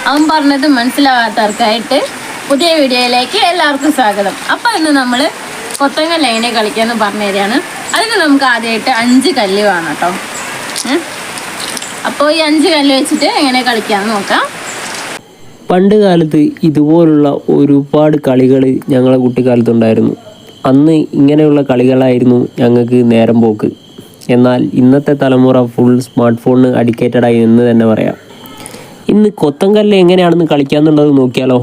അവൻ പറഞ്ഞത് മനസ്സിലാവാത്തവർക്കായിട്ട് പുതിയ വീഡിയോയിലേക്ക് എല്ലാവർക്കും സ്വാഗതം. അപ്പോൾ ഇന്ന് നമ്മൾ കൊത്തങ്കല്ല് എങ്ങനെ കളിക്കാമെന്ന് പറഞ്ഞു തരികയാണ്. അതിന് നമുക്ക് ആദ്യമായിട്ട് 5 കല്ല് വേണം കേട്ടോ. അപ്പോൾ ഈ 5 കല്ല് വെച്ചിട്ട് എങ്ങനെ കളിക്കാമെന്ന് നോക്കാം. പണ്ട് കാലത്ത് ഇതുപോലുള്ള ഒരുപാട് കളികൾ ഞങ്ങളെ കുട്ടിക്കാലത്തുണ്ടായിരുന്നു. അന്ന് ഇങ്ങനെയുള്ള കളികളായിരുന്നു ഞങ്ങൾക്ക് നേരം പോക്ക്. എന്നാൽ ഇന്നത്തെ തലമുറ ഫുൾ സ്മാർട്ട് ഫോണിന് അഡിക്റ്റഡായി എന്ന് തന്നെ പറയാം. ഇന്ന് കൊത്തങ്കല്ല് എങ്ങനെയാണെന്ന് കളിക്കാന്നുള്ളത് നോക്കിയാലോ?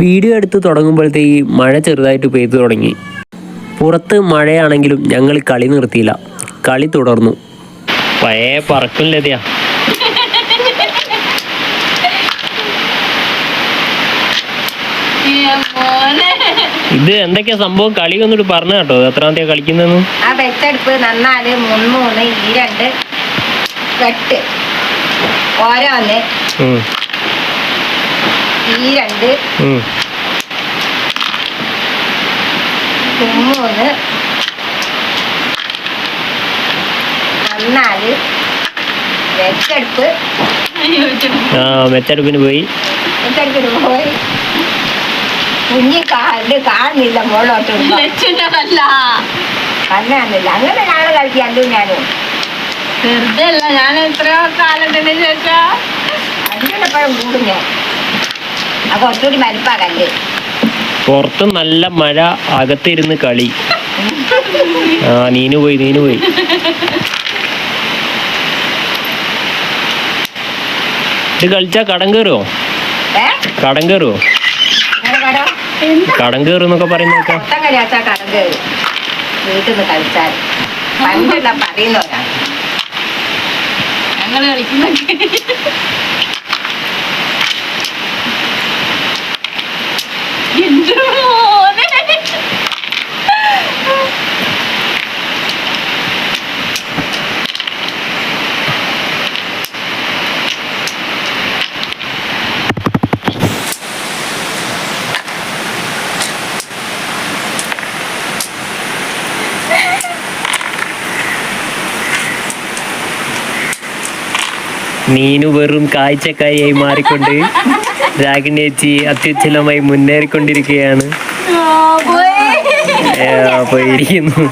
വീഡിയോ എടുത്ത് തുടങ്ങുമ്പോഴത്തേക്ക് മഴ ചെറുതായിട്ട് പെയ്തു തുടങ്ങി. പുറത്ത് മഴയാണെങ്കിലും ഞങ്ങൾ കളി നിർത്തിയില്ല, കളി തുടർന്നു. പഴയ പറക്കില്ലതെയാ. ഇത് എന്തൊക്കെയാ സംഭവം? കളി ഒന്നിട്ട് പറഞ്ഞു കേട്ടോ, എത്രാമത്തെയാ കളിക്കുന്നതെന്ന്. ആ വെച്ചെടുപ്പ് നന്നാല് 3 ഈ 2 വെട്ട് ഓരോന്ന് ഈ 2 3 നന്നാല് വെച്ചെടുപ്പ്. വെച്ചെടുപ്പിന് പോയി കുഞ്ഞി കാണുന്നില്ല മോളോട്ട് കണ്ണാന്നില്ല. അങ്ങനെ ഞാന് കളിക്കാണ്ട് ഞാനും വെറുതെ അല്ല, ഞാൻ എത്രയോ കാലത്തിന് ശേഷം അതിനെപ്പോഴും കൂടും ഞാൻ. അപ്പൊ കുറച്ചുകൂടി മരിപ്പാകല്ലേ. പുറത്ത് നല്ല മഴ, അകത്തിരുന്ന് കളി. നീനു പോയി ഇത് കളിച്ചാ കടം കയറുമോ? കടം കയറുമോ? കടം കയറുന്നൊക്കെ പറയുന്നേക്കാം. കളിയാച്ചാ കടം കയറും വീട്ടിൽ നിന്ന് കളിച്ചാൽ. പണ്ടുള്ള പറയുന്നവരാണ് ഞങ്ങൾ കളിക്കുന്നൊക്കെ. നീനു വെറും കാഴ്ചക്കാരിയായി മാറിക്കൊണ്ട് രാഗിണിയേച്ചി അത്യുജ്വലമായി മുന്നേറിക്കൊണ്ടിരിക്കുകയാണ്. പോയിരിക്കുന്നു.